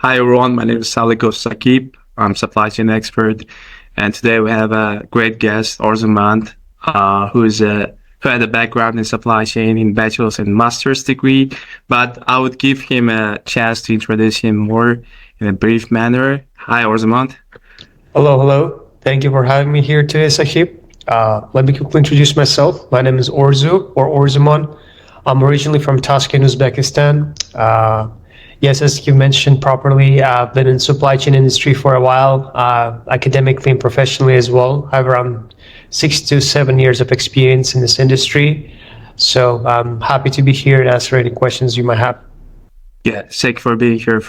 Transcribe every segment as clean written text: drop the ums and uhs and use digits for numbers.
Hi everyone, my name is Saliko Sakib. I'm supply chain expert, and today we have a great guest, Orzumand, who had a background in supply chain in bachelor's and master's degree. But I would give him a chance to introduce him more in a brief manner. Hi Orzumand. Hello. Thank you for having me here today, Sahib. Let me quickly introduce myself. My name is Orzumand. I'm originally from Tashkent, Uzbekistan. Yes, as you mentioned properly, I've been in supply chain industry for a while, academically and professionally as well. I have around 6 to 7 years of experience in this industry. So I'm happy to be here and answer any questions you might have. Yeah, thank you for being here.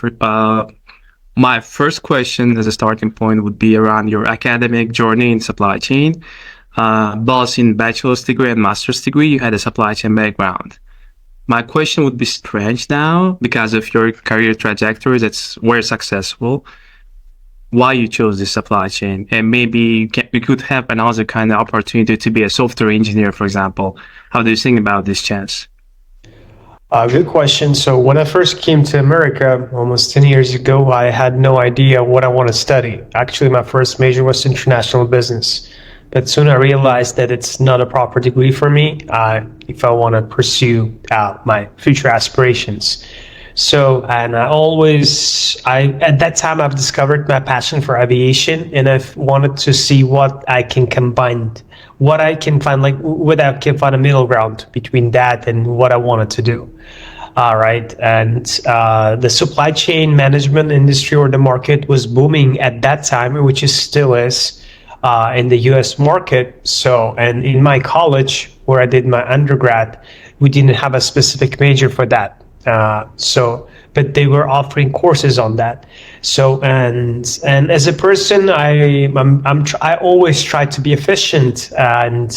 My first question as a starting point would be around your academic journey in supply chain. Both in bachelor's degree and master's degree, you had a supply chain background. My question would be strange now because of your career trajectory that's very successful. Why you chose this supply chain? And maybe you could have another kind of opportunity to be a software engineer, for example. How do you think about this chance? Good question. So when I first came to America almost 10 years ago, I had no idea what I want to study. Actually, my first major was international business. But soon I realized that it's not a proper degree for me if I want to pursue my future aspirations. So, and at that time, I've discovered my passion for aviation, and I've wanted to see what I can combine, what I can find, like whether I can find a middle ground between that and what I wanted to do. Right. And the supply chain management industry or the market was booming at that time, which is still is. In the US market. So, and in my college where I did my undergrad, we didn't have a specific major for that. But they were offering courses on that. So, and as a person, I always try to be efficient and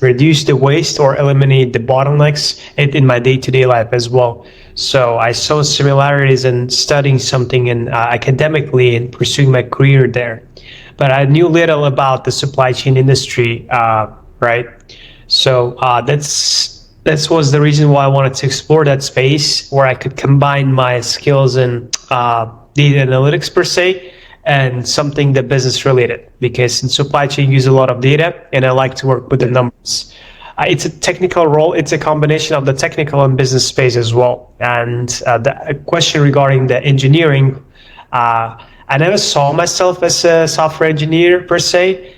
reduce the waste or eliminate the bottlenecks in my day-to-day life as well. So I saw similarities in studying something in academically and pursuing my career there. But I knew little about the supply chain industry, right? So that was the reason why I wanted to explore that space where I could combine my skills in data analytics per se and something that business related. Because in supply chain, you use a lot of data, and I like to work with the numbers. It's a technical role. It's a combination of the technical and business space as well. And the question regarding the engineering. I never saw myself as a software engineer per se,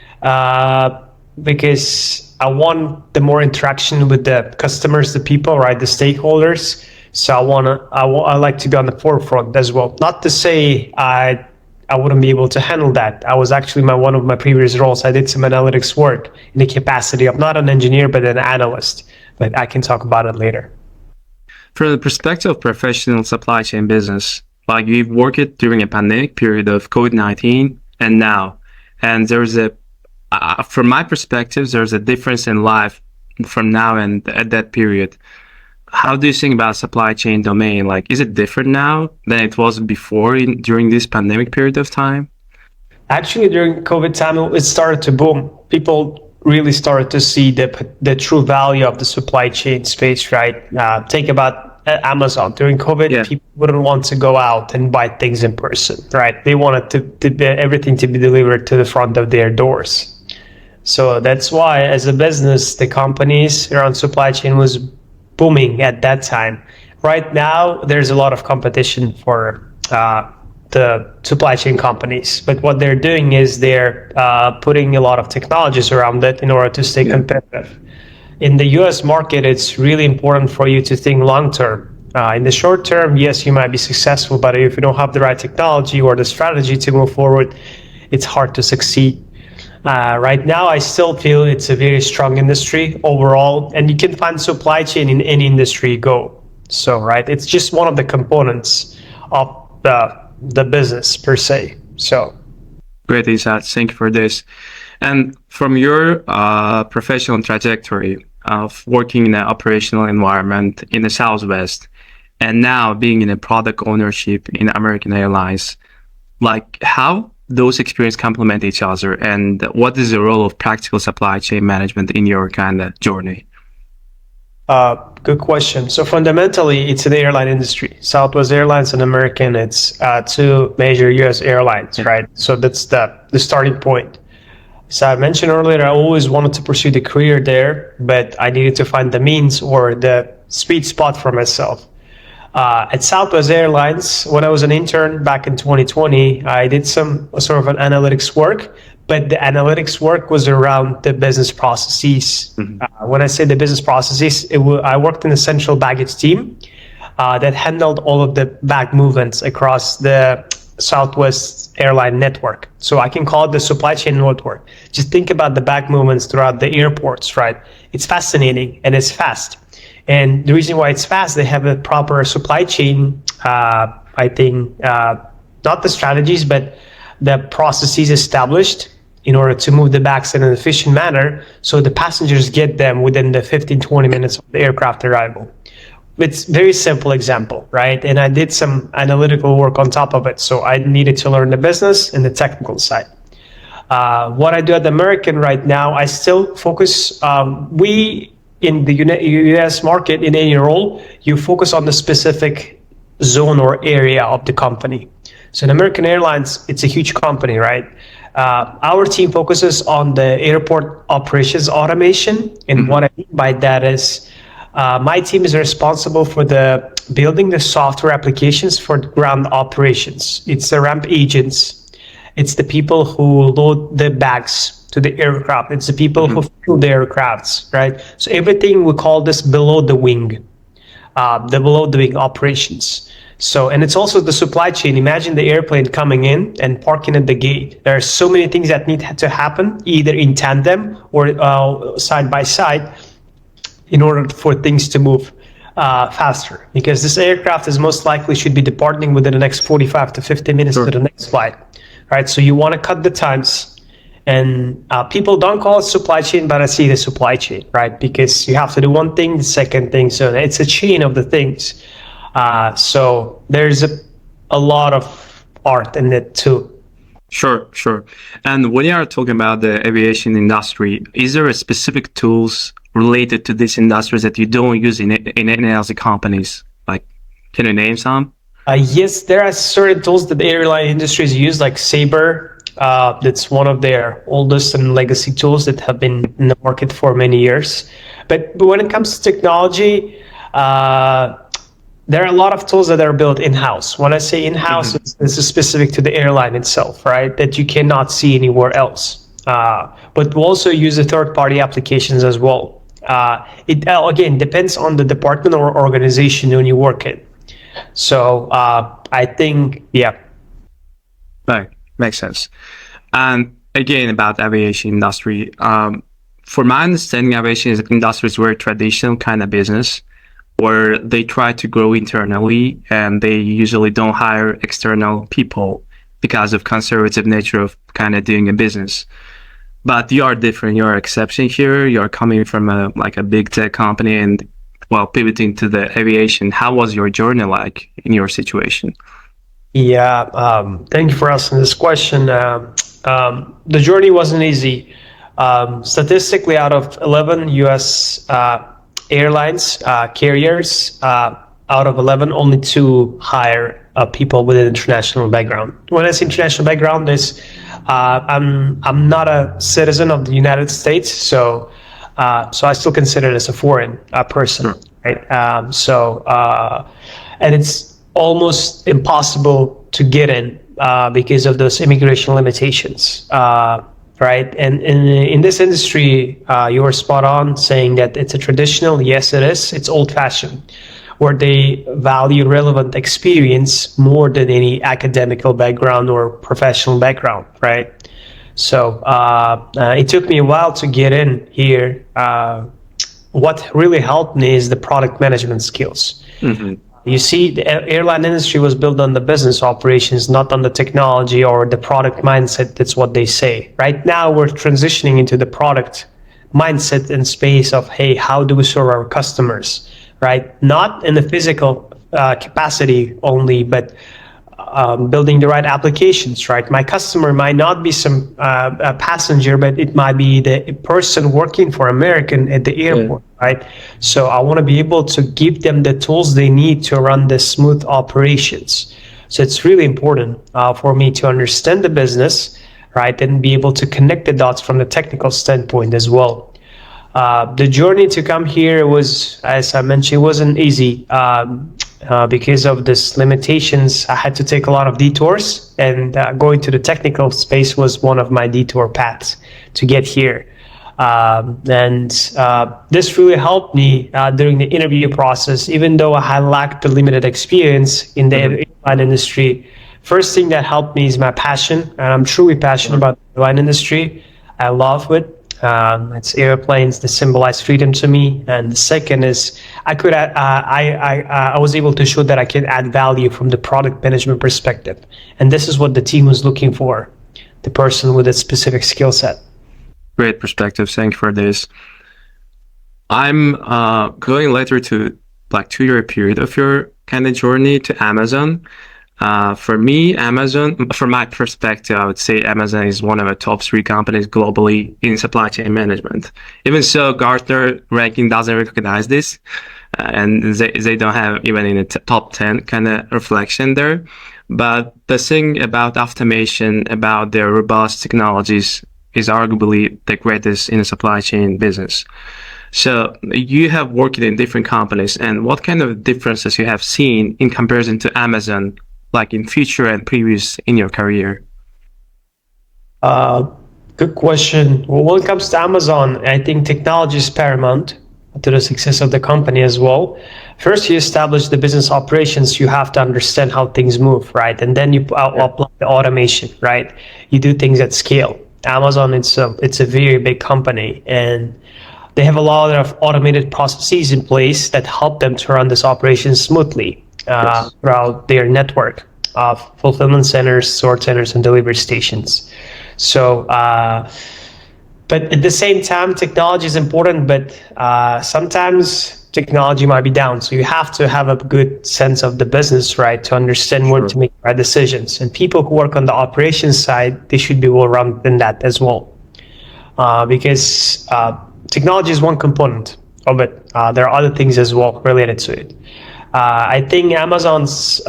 because I want the more interaction with the customers, the people, right, the stakeholders. So I like to be on the forefront as well. Not to say I wouldn't be able to handle that. I was actually one of my previous roles. I did some analytics work in the capacity of not an engineer but an analyst. But I can talk about it later. From the perspective of professional supply chain business, like you've worked during a pandemic period of COVID-19 and now, and from my perspective, there's a difference in life from now and at that period. How do you think about supply chain domain? Like, is it different now than it was before during this pandemic period of time? Actually, during COVID time, it started to boom. People really started to see the true value of the supply chain space, right? Think about Amazon. During COVID, people wouldn't want to go out and buy things in person, right? They wanted everything to be delivered to the front of their doors. So that's why, as a business, the companies around supply chain was booming at that time. Right now, there's a lot of competition for the supply chain companies, but what they're doing is they're putting a lot of technologies around it in order to stay competitive. In the US market, it's really important for you to think long term. In the short term, yes, you might be successful, but if you don't have the right technology or the strategy to move forward, it's hard to succeed. Right now, I still feel it's a very strong industry overall, and you can find supply chain in any industry you go. So, right, it's just one of the components of the business per se. So, great insights. Thank you for this. And from your professional trajectory of working in an operational environment in the Southwest, and now being in a product ownership in American Airlines, like how those experiences complement each other, and what is the role of practical supply chain management in your kind of journey? Good question. So fundamentally, it's an airline industry. Southwest Airlines and American, it's two major U.S. airlines, right? So that's the starting point. So I mentioned earlier, I always wanted to pursue the career there, but I needed to find the means or the sweet spot for myself. At Southwest Airlines, when I was an intern back in 2020, I did some sort of an analytics work, but the analytics work was around the business processes. When I say the business processes, I worked in the central baggage team that handled all of the bag movements across the Southwest airline network. So I can call it the supply chain network. Just think about the bag movements throughout the airports, right? It's fascinating and it's fast. And the reason why it's fast, they have a proper supply chain, I think, not the strategies, but the processes established in order to move the bags in an efficient manner so the passengers get them within the 15, 20 minutes of the aircraft arrival. It's very simple example, right? And I did some analytical work on top of it. So I needed to learn the business and the technical side. What I do at American right now, I still focus, in the US market, in any role, you focus on the specific zone or area of the company. So in American Airlines, it's a huge company, right? Our team focuses on the airport operations automation. And what I mean by that is my team is responsible for building the software applications for ground operations. It's the ramp agents. It's the people who load the bags to the aircraft. It's the people who fuel the aircrafts, right? So everything, we call this below the wing operations. So, and it's also the supply chain. Imagine the airplane coming in and parking at the gate. There are so many things that need to happen, either in tandem or side by side, in order for things to move faster. Because this aircraft is most likely should be departing within the next 45 to 50 minutes to the next flight, right? So you want to cut the times. And people don't call it supply chain, but I see the supply chain, right? Because you have to do one thing, the second thing. So it's a chain of the things. So there's a lot of art in it too. Sure. And when you are talking about the aviation industry, is there a specific tools related to this industry that you don't use in any other companies? Like, can you name some? Yes, there are certain tools that the airline industries use, like Sabre. That's one of their oldest and legacy tools that have been in the market for many years. But when it comes to technology, there are a lot of tools that are built in-house. When I say in-house, this is specific to the airline itself, right? That you cannot see anywhere else. But we also use the third-party applications as well. It again depends on the department or organization when you work in. So I think, yeah. Right. Makes sense. And again, about aviation industry, for my understanding, aviation industry is very traditional kind of business where they try to grow internally and they usually don't hire external people because of conservative nature of kind of doing a business. But you are different. You're an exception here. You're coming from a big tech company and pivoting to the aviation. How was your journey like in your situation? Yeah, thank you for asking this question. The journey wasn't easy. Statistically, out of 11 U.S. airlines, carriers, out of 11, only 2 hire people with an international background. When I say international background, I'm not a citizen of the United States, so I still consider it as a foreign person, right? And it's almost impossible to get in because of those immigration limitations, right? And in this industry, you are spot on saying that it's a traditional. Yes, it is. It's old-fashioned, where they value relevant experience more than any academical background or professional background, right? So it took me a while to get in here. What really helped me is the product management skills. You see, the airline industry was built on the business operations, not on the technology or the product mindset. That's what they say. Right now, we're transitioning into the product mindset and space of, hey, how do we serve our customers, right? Not in the physical capacity only, but building the right applications, right? My customer might not be some a passenger, but it might be the person working for American at the airport, right? So I want to be able to give them the tools they need to run the smooth operations. So it's really important for me to understand the business, right, and be able to connect the dots from the technical standpoint as well. The journey to come here was, as I mentioned, it wasn't easy because of this limitations. I had to take a lot of detours, and going to the technical space was one of my detour paths to get here. This really helped me during the interview process, even though I lacked the limited experience in the airline industry. First thing that helped me is my passion, and I'm truly passionate about the airline industry. I love it. It's airplanes that symbolize freedom to me. And the second is I was able to show that I can add value from the product management perspective. And this is what the team was looking for, the person with a specific skill set. Great perspective. Thank you for this. I'm going later to like 2-year period of your kind of journey to Amazon. For me, Amazon, from my perspective, I would say Amazon is one of the top 3 companies globally in supply chain management. Even so, Gartner ranking doesn't recognize this, and they don't have even in the top 10 kind of reflection there. But the thing about automation, about their robust technologies, is arguably the greatest in the supply chain business. So you have worked in different companies, and what kind of differences you have seen in comparison to Amazon, like in future and previous in your career? Good question. Well, when it comes to Amazon, I think technology is paramount to the success of the company as well. First, you establish the business operations. You have to understand how things move, right? And then you apply the automation, right? You do things at scale. Amazon, it's a very big company, and they have a lot of automated processes in place that help them to run this operation smoothly throughout their network of fulfillment centers, sort centers, and delivery stations. So, but at the same time, technology is important, but sometimes technology might be down. So you have to have a good sense of the business, right, to understand when to make the right decisions. And people who work on the operations side, they should be well-rounded in that as well. Because technology is one component of it. There are other things as well related to it. I think Amazon's,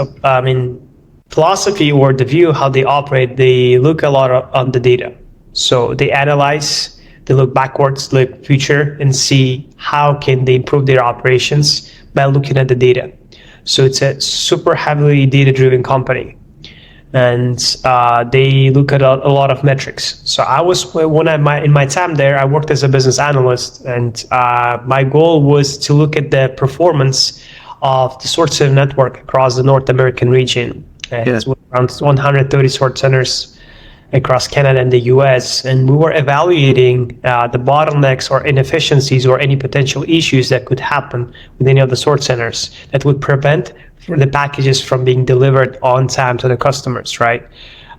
philosophy or the view how they operate, they look a lot on the data. So they analyze, they look backwards, look future, and see how can they improve their operations by looking at the data. So it's a super heavily data-driven company, and they look at a lot of metrics. So I was in my time there, I worked as a business analyst, and my goal was to look at the performance of the sort center network across the North American region. It's around 130 sort centers across Canada and the US, and we were evaluating the bottlenecks or inefficiencies or any potential issues that could happen with any of the sort centers that would prevent the packages from being delivered on time to the customers, right?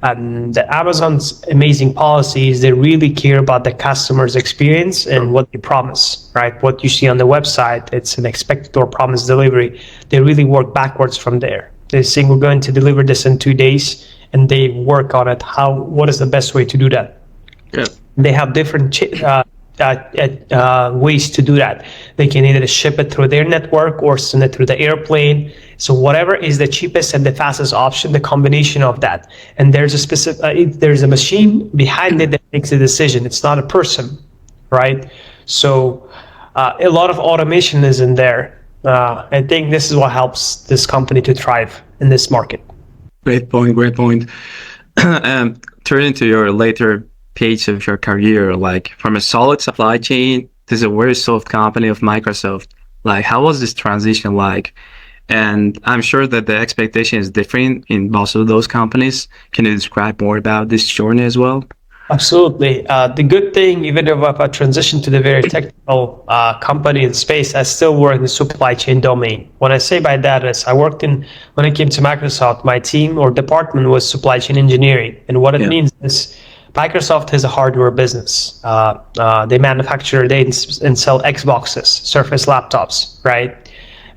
And Amazon's amazing policy is they really care about the customer's experience and what they promise, right? What you see on the website, it's an expected or promised delivery. They really work backwards from there. They say we're going to deliver this in 2 days, and they work on it. What is the best way to do that? Yeah. They have different ways to do that. They can either ship it through their network or send it through the airplane. So whatever is the cheapest and the fastest option, the combination of that. And there's a specific, there's a machine behind it that makes the decision. It's not a person, right? So a lot of automation is in there. I think this is what helps this company to thrive in this market. Great point. Turning to your later page of your career, like from a solid supply chain to a very soft company of Microsoft, like how was this transition like? And I'm sure that the expectation is different in both of those companies. Can you describe more about this journey as well? Absolutely. The good thing, even if I transitioned to the very technical company in space, I still work in the supply chain domain. What I say by that is when I came to Microsoft, my team or department was supply chain engineering. And what it means is Microsoft has a hardware business. They manufacture and sell Xboxes, Surface laptops, right?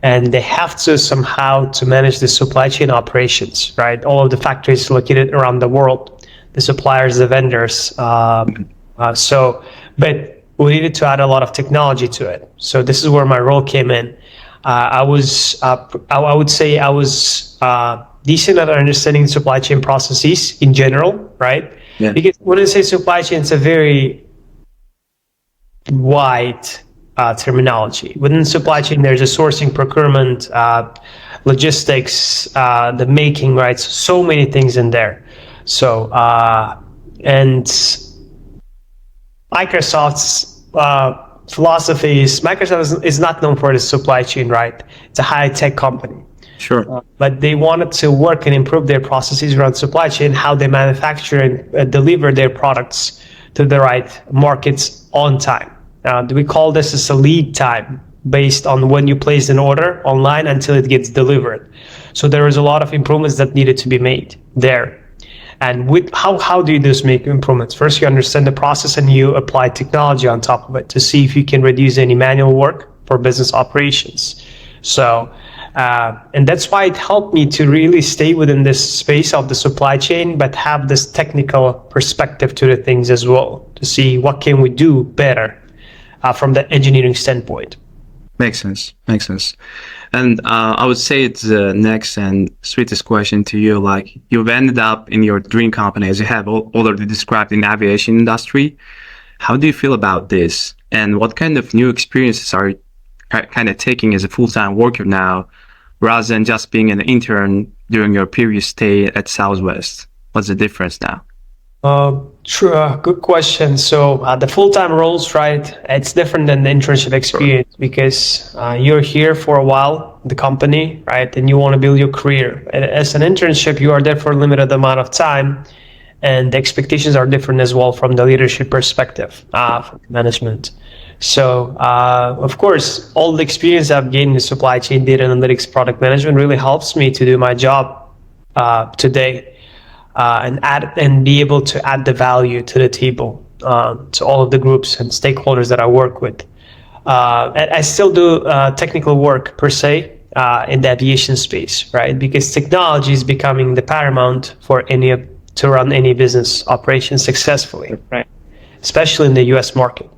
and they have to somehow to manage the supply chain operations, right? All of the factories located around the world, the suppliers, the vendors. But we needed to add a lot of technology to it. So this is where my role came in. I would say I was decent at understanding supply chain processes in general, right? Yeah. Because when I say supply chain, it's a very wide terminology. Within supply chain, there's a sourcing, procurement, logistics, the making, right? So many things in there. So, and Microsoft's philosophies, Microsoft is not known for the supply chain, right? It's a high-tech company. Sure. But they wanted to work and improve their processes around supply chain, how they manufacture and deliver their products to the right markets on time. We call this as a lead time based on when you place an order online until it gets delivered. So there was a lot of improvements that needed to be made there. And with how do you just make improvements? First, you understand the process and you apply technology on top of it to see if you can reduce any manual work for business operations. So, and that's why it helped me to really stay within this space of the supply chain, but have this technical perspective to the things as well, to see what can we do better from the engineering standpoint. Makes sense. Makes sense. And I would say it's the next and sweetest question to you. Like, you've ended up in your dream company, as you have already described, in the aviation industry. How do you feel about this? And what kind of new experiences are you kind of taking as a full-time worker now, rather than just being an intern during your previous stay at Southwest? What's the difference now? True. Good question. So the full-time roles, right? It's different than the internship experience because you're here for a while, the company, right? And you want to build your career. And as an internship, you are there for a limited amount of time, and the expectations are different as well from the leadership perspective, from management. So, of course, all the experience I've gained in supply chain, data analytics, product management really helps me to do my job today. And be able to add the value to the table to all of the groups and stakeholders that I work with. And I still do technical work per se in the aviation space, right? Because technology is becoming the paramount for to run any business operation successfully, right? Especially in the U.S. market.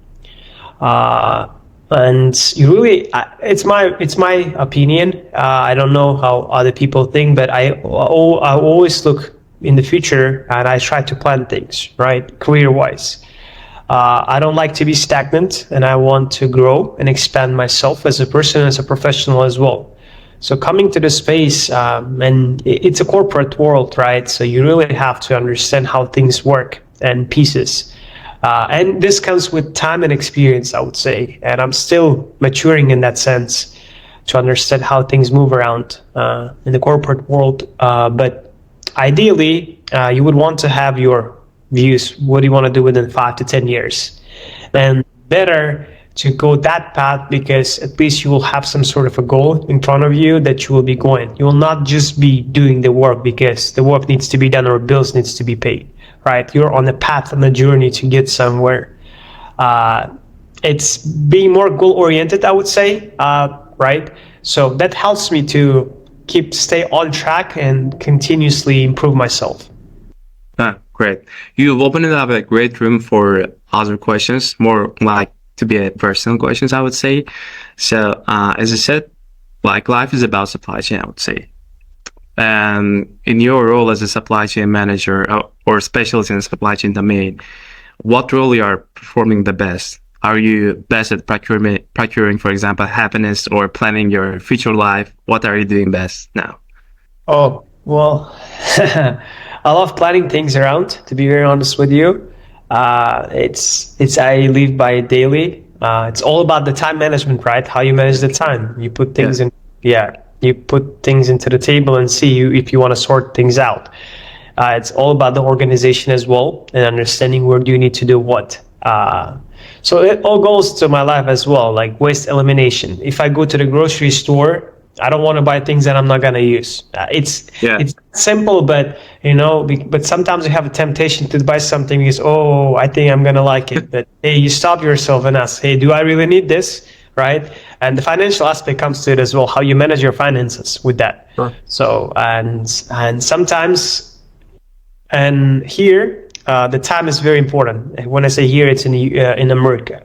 And you really, it's my opinion. I don't know how other people think, but I always look in the future and I try to plan things, right, career-wise. I don't like to be stagnant, and I want to grow and expand myself as a person, as a professional as well. So coming to the space, and it's a corporate world, right? So you really have to understand how things work and pieces. And this comes with time and experience, I would say. And I'm still maturing in that sense to understand how things move around in the corporate world. But ideally, you would want to have your views. What do you want to do within 5 to 10 years? And better to go that path because at least you will have some sort of a goal in front of you that you will be going. You will not just be doing the work because the work needs to be done or bills needs to be paid, right? You're on the path and the journey to get somewhere. It's being more goal-oriented, I would say, right? So that helps me to stay on track and continuously improve myself. Great. You've opened up a great room for other questions, more like to be personal questions, I would say. So, as I said, like, life is about supply chain, I would say. And in your role as a supply chain manager or specialist in the supply chain domain, what role you are performing the best? Are you best at procuring, for example, happiness, or planning your future life? What are you doing best now? Oh, well, I love planning things around, to be very honest with you. I live by it daily. It's all about the time management, right? How you manage the time. You put things you put things into the table and see if you want to sort things out. It's all about the organization as well and understanding where do you need to do what. So it all goes to my life as well, like waste elimination. If I go to the grocery store, I don't want to buy things that I'm not going to use. It's simple, but but sometimes you have a temptation to buy something because, I think I'm going to like it. But hey, you stop yourself and ask, hey, do I really need this? right? And the financial aspect comes to it as well, how you manage your finances with that. Sure. So, and sometimes, and here, the time is very important. When I say here, it's in America.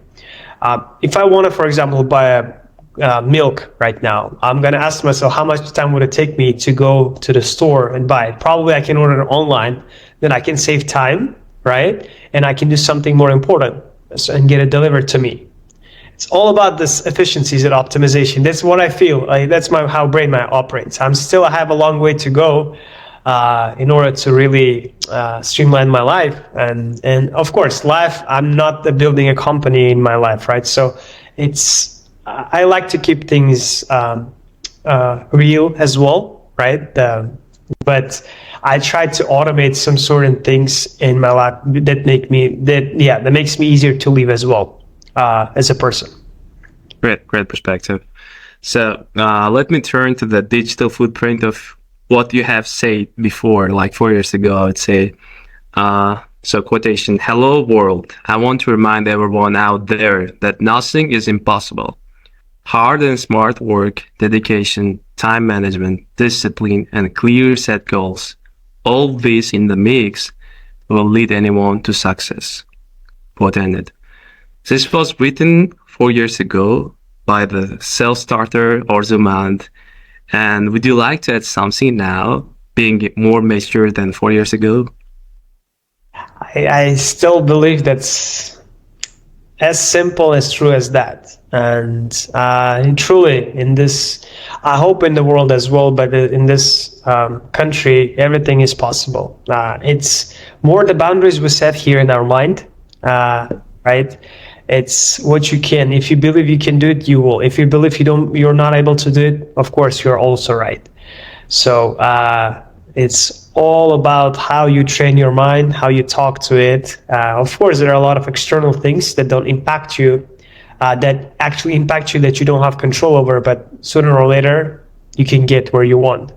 If I want to, for example, buy a milk right now, I'm going to ask myself, how much time would it take me to go to the store and buy it? Probably I can order it online, then I can save time, right? And I can do something more important and get it delivered to me. It's all about this efficiencies and optimization. That's what I feel. That's how brain operates. I have a long way to go in order to really streamline my life. And of course, life, I'm not building a company in my life, right? So I like to keep things real as well, right? But I try to automate some certain things in my life that makes me easier to live as well as a person. Great perspective. So let me turn to the digital footprint of what you have said before, like 4 years ago, I would say. So quotation, "Hello world, I want to remind everyone out there that nothing is impossible. Hard and smart work, dedication, time management, discipline, and clear set goals, all these in the mix will lead anyone to success." Quote ended. This was written 4 years ago by the self-starter Orzumand. And would you like to add something now, being more mature than 4 years ago? I still believe that's as simple as true as that. And truly, in this, I hope in the world as well, but in this country, everything is possible. It's more the boundaries we set here in our mind, right? It's what you can. If you believe you can do it, you will. If you believe you're not able to do it, of course, you're also right. So it's all about how you train your mind, how you talk to it. Of course, there are a lot of external things that don't impact you, that actually impact you that you don't have control over, but sooner or later, you can get where you want.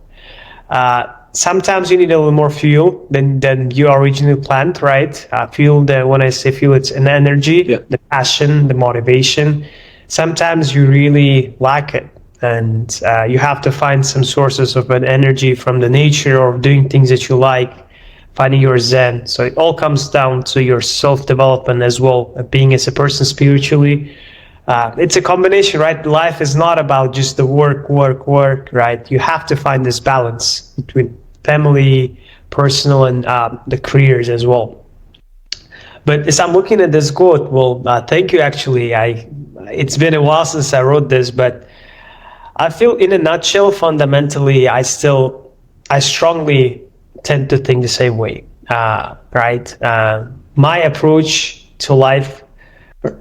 Sometimes you need a little more fuel than you originally planned, right? When I say fuel, it's an energy, the passion, the motivation. Sometimes you really lack it, and you have to find some sources of an energy from the nature or doing things that you like, finding your zen. So it all comes down to your self-development as well, being as a person spiritually. It's a combination, right? Life is not about just the work, right? You have to find this balance between family, personal, and the careers as well. But as I'm looking at this quote, well, thank you. Actually, it's been a while since I wrote this, but I feel, in a nutshell, fundamentally, I strongly tend to think the same way, right? My approach to life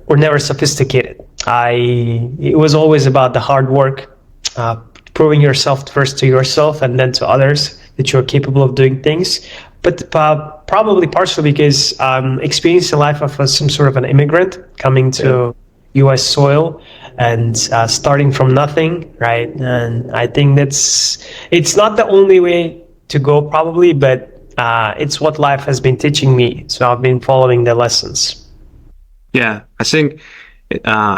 were never sophisticated. It was always about the hard work, proving yourself first to yourself and then to others that you're capable of doing things. But probably partially because experiencing the life of some sort of an immigrant coming to U.S. soil and starting from nothing, right? And I think it's not the only way to go probably, but it's what life has been teaching me. So I've been following the lessons. Yeah, I think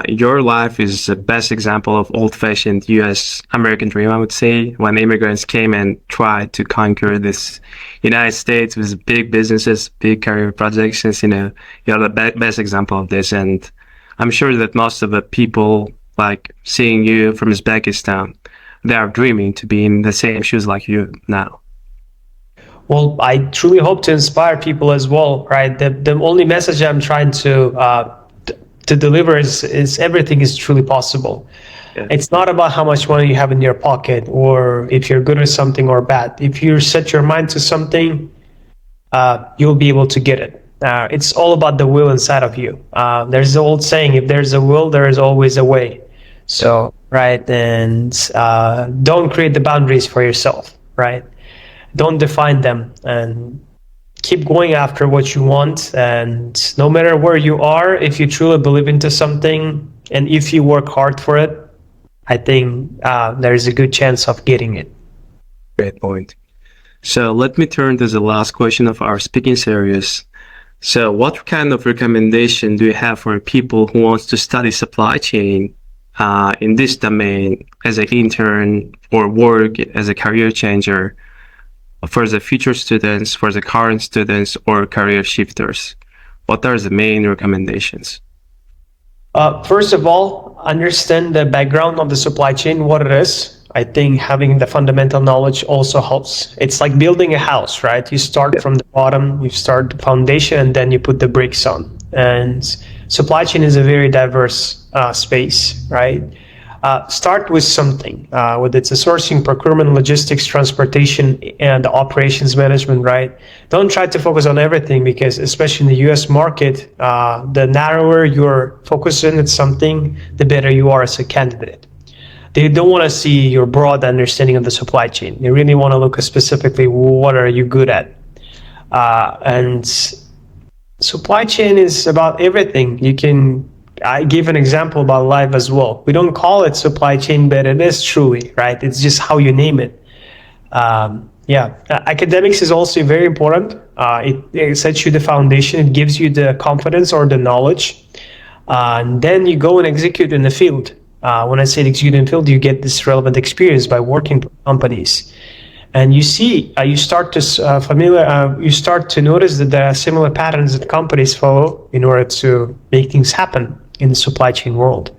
your life is the best example of old-fashioned U.S. American dream, I would say, when immigrants came and tried to conquer this United States with big businesses, big career projections. You're the best example of this. And I'm sure that most of the people, like seeing you from Uzbekistan, they are dreaming to be in the same shoes like you now. Well, I truly hope to inspire people as well, right? The only message I'm trying to deliver is everything is truly possible. Yeah. It's not about how much money you have in your pocket or if you're good at something or bad. If you set your mind to something, you'll be able to get it. It's all about the will inside of you. There's the old saying, if there's a will, there is always a way. So, right, and don't create the boundaries for yourself, right? Don't define them, and keep going after what you want. And no matter where you are, if you truly believe into something and if you work hard for it, I think there's a good chance of getting it. Great point. So let me turn to the last question of our speaking series. So what kind of recommendation do you have for people who wants to study supply chain in this domain as an intern or work as a career changer for the future students, for the current students, or career shifters? What are the main recommendations? First of all, understand the background of the supply chain, what it is. I think having the fundamental knowledge also helps. It's like building a house, right? You start from the bottom, you start the foundation, and then you put the bricks on. And supply chain is a very diverse space, right? Start with something, whether it's a sourcing, procurement, logistics, transportation, and operations management, right? Don't try to focus on everything, because especially in the US market, the narrower you're focusing on something, the better you are as a candidate. They don't want to see your broad understanding of the supply chain. They really want to look at specifically what are you good at. And supply chain is about everything. I give an example about life as well. We don't call it supply chain, but it is truly, right? It's just how you name it. Academics is also very important. It sets you the foundation. It gives you the confidence or the knowledge. And then you go and execute in the field. When I say execute in the field, you get this relevant experience by working for companies. And you see, you start to notice that there are similar patterns that companies follow in order to make things happen in the supply chain world.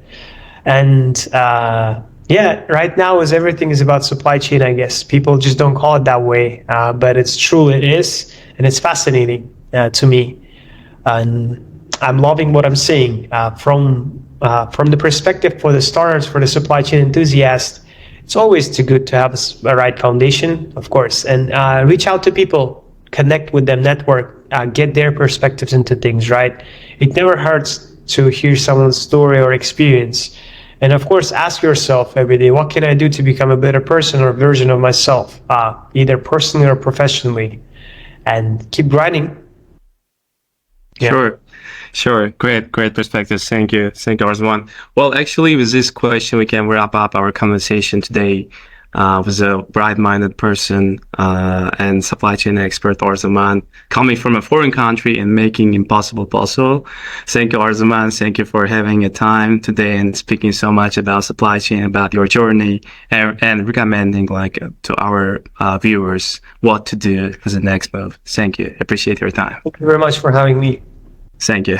And right now everything is about supply chain, I guess. People just don't call it that way, but it's true, it is, and it's fascinating to me. And I'm loving what I'm seeing from the perspective for the starters, for the supply chain enthusiasts. It's always too good to have a right foundation, of course, and reach out to people, connect with them, network, get their perspectives into things, right? It never hurts to hear someone's story or experience. And of course, ask yourself every day, what can I do to become a better person or version of myself, either personally or professionally, and keep grinding. Yeah. Sure. Great perspectives. Thank you, Orzumand. Well, actually, with this question, we can wrap up our conversation today with a bright-minded person and supply chain expert, Orzumand, coming from a foreign country and making impossible possible. Thank you, Orzumand. Thank you for having a time today and speaking so much about supply chain, about your journey, and recommending to our viewers what to do as the next move. Thank you. Appreciate your time. Thank you very much for having me. Thank you.